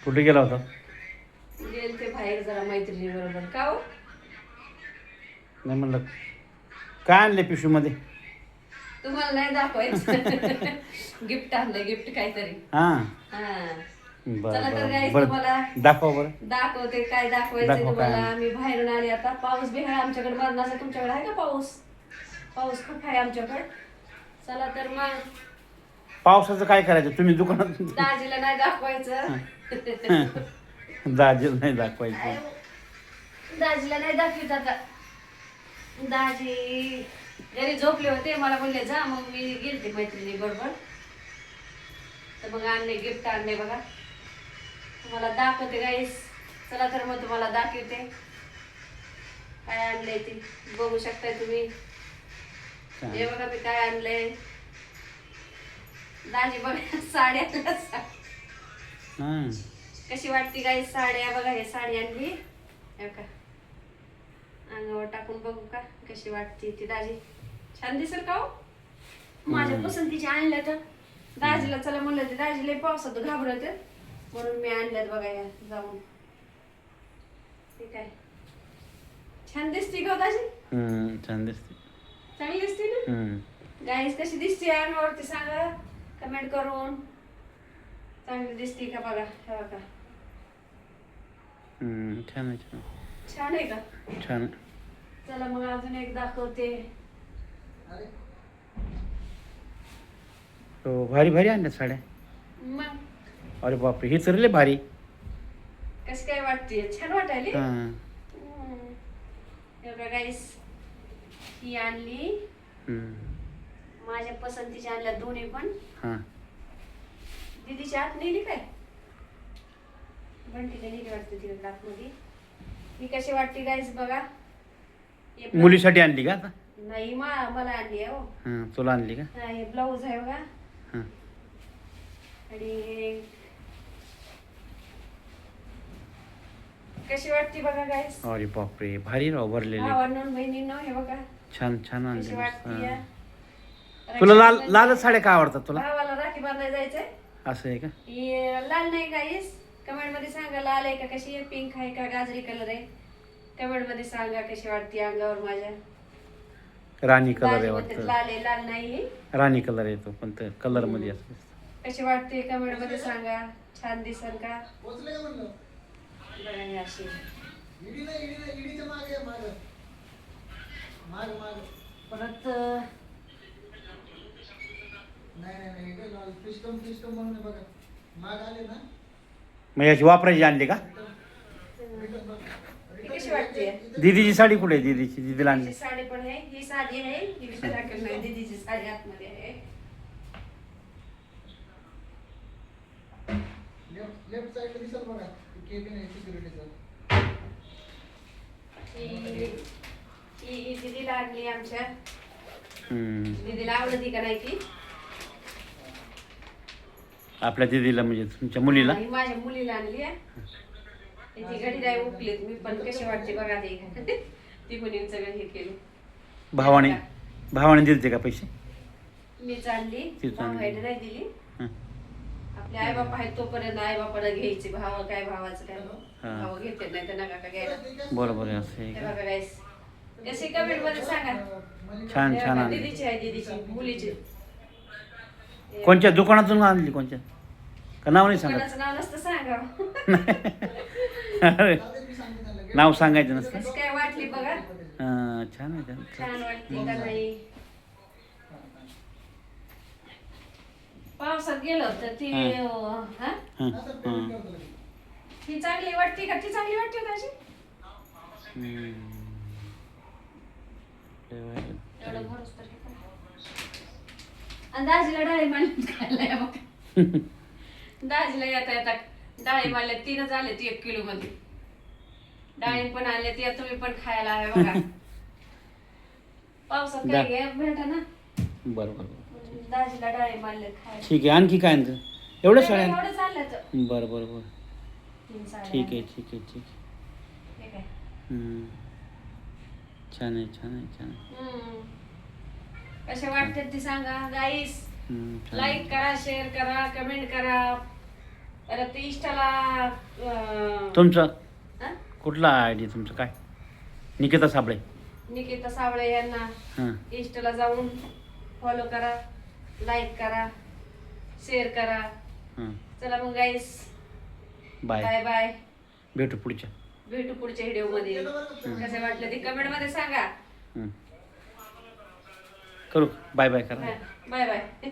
कुठे गेला होता? गेलते बाहेर जरा मैत्रिणी बरोबर. का हो? नाही म्हणलं काय आणले पिशवीमध्ये? तुम्हाला नाही दाखवायचं. गिफ्ट आणलंय, गिफ्ट काहीतरी. हां हा. बरं चला तर गाईस बरं तुम्हाला बरं दाखवा बरं. दाखवते काय दाखवायचं दाखवा काय तुम्हाला. आहे. मी बाहेरून आले आता. पाऊस बी आहे आमच्याकडे मरणाचा. तुमच्याकडे आहे का पाऊस? पाऊस खूप आहे आमच्याकडे. चला तर मग पावसाचं काय करायचं तुम्ही दुकानात? दाजीला नाही दाखवायचं. दाजीला नाही दाखवायचं. दाजीला नाही दाखवित आता. दाजी घरी झोपले होते. मला बोलले जा. मग मी गेलते मैत्रिणी बरोबर. तर मग आणले, गिफ्ट आणले बघा. तुम्हाला दाखवते गाईस. चला तर मग तुम्हाला दाखवते काय आणलंय ते. बघू शकताय तुम्ही. हे बघा मी काय आणलंय. दाजी बघा साडी आणल्या. हां कशी वाटते गाईस साड्या बघा. हे साडी आणली हे का. अंगावर टाकून बघू का कशी वाटते ती. दाजी छान दिसेल का हो? माझ्या पसंतीची आणल्या तर दाजीला चला म्हणलं. ते दाजी लय पावसात घाबरत म्हणून मी आणल्यात बघा या जाऊन. ठीक आहे. छान दिसते का हो दाजी? छान दिसते. चांगली दिसते ना गाईस? कशी दिसते अंगावरती सांगा कमेंट करून. चांगली दिसते का बघा. हे बघा छान आहे छान. छान आहे का? छान. चला मग अजून एक दाखवते. हो भारी भारी आणल्या साड्या. मग अरे बापरे हे तर लय भारी. कशी काय वाटते? छान वाटायली. हां हे बघा गाईस ही आणली. माझ्या पसंतीच्या आणल्या दोन्ही पण. हां दीदीची आत नेली काय? बंटीला नेली वाटते तिकडे आतमध्ये. ही कशी वाटते गाईस बघा. मुलीसाठी आणली का आता? नाही मला आणली आहे हो. हां तुला आणली का? हा, हे ब्लाऊज आहे बघा. हां आणि कशी वाटते बघा गाईस. अरे बापरे भारी राव भरलेली. भावांनो बहिणींनो हे बघा छान छान कशी आणली. वाटते या. तुला लाल साड्या का आवडतात तुला? भावाला राखी बांधायला जायचंय. असं आहे का? ही लाल नाही गाईस. कमेंट मध्ये सांगा लाल आहे का कशी आहे. पिंक आहे का गाजरी कलर आहे. कमेंट मध्ये सांगा कशी वाटते अंगावर माझ्या. राणी कलर आहे दाजी म्हणतात वाटतं. लाल आहे. लाल नाही राणी कलर येतो पण ते कलर मध्ये असतो. कशी वाटते कमेंट मध्ये सांगा. छान दिसल का बघा ही अशी. परत मग याची वापरायची आणली का? ही कशी वाटते. दीदीची साडी कुठे आहे? दीदीला आणली. हिची साडी पण आहे. ही साडी आहे. ही विचाराकडे नाही. दीदीची साडी आतमध्ये आहे. लेफ्ट साइड दिसल बघा केबिन आहे सिक्युरिटीचं. ही दीदीला आणली आमच्या. हम्म. दीदीला आवडती का नाही ती? आपल्या दीदीला म्हणजे तुमच्या मुलीला? ही माझ्या मुलीला आणली आहे. ती घडी नाही उकलीत. मी पण कशी वाटते बघा ते. ती पण सगळं हे केलं. भावाने दिलते का पैसे? मीच आणली. तीच आणली. भावाला नाही दिली. हं. आपले आई बाप आहेत तोपर्यंत आई बापाला घ्यायचे. भाव काय भावाचं काय हा. भाव घेते नाही तर नका का घ्यायला. बरोबर आहे असं आहे हे का? बघा गाईस कशी कमेंट मध्ये सांगा. छान हे छान बघा, आणली. दीदीची आहे दीदीची मुलीची. कोणत्या दुकानातून आणली? कोणत्या का नाव नाही सांगत? कोणाचं नाव नसतं सांगा. नाव सांगायचं नसतं. कशी काय वाटली बघा. छान आहे छान. छान वाटली का नाही. पावसात गेलो तर ती हा हं, हं. ती चांगली वाटते का? ती चांगली वाटते का अशी? एवढं भरोस तर हे करा. आणि दाजीला डाळी मारली खायला या बघा. दाजीला येता येता डाळी मारल्या 3च आले 1 किलो मध्ये. डाळी पण आणले ते तुम्ही पण खायला आहे बघा. पावसात काय घ्या भेटा ना. बरोबर. दाजीला डाळी मारले खायला. ठीक आहे. आणखी काय आणतं? एवढं साड्या? एवढं चाललं तर बरं बरं बरं. 3 साड्या. ठीक आहे ठीक आहे ठीक आहे. ठीक आहे. छान आहे छान आहे छान आहे. कसे वाटतात ती सांगा गाईस. छान आहे. लाईक करा, शेअर करा, कमेंट करा. परत इंस्टाला तुमचं कुठला आय डी तुमचं काय? निकिता साबळे. निकिता सावळे यांना हां इंस्टाला जाऊन फॉलो करा, लाईक करा, शेअर करा. हां चला मग गाईस, बाय. Bye bye. भेटू पुढच्या. भेटू पुढच्या व्हिडिओमध्ये. कसं वाटलं ते कमेंट मध्ये सांगा. करू बाय बाय करा. Bye bye.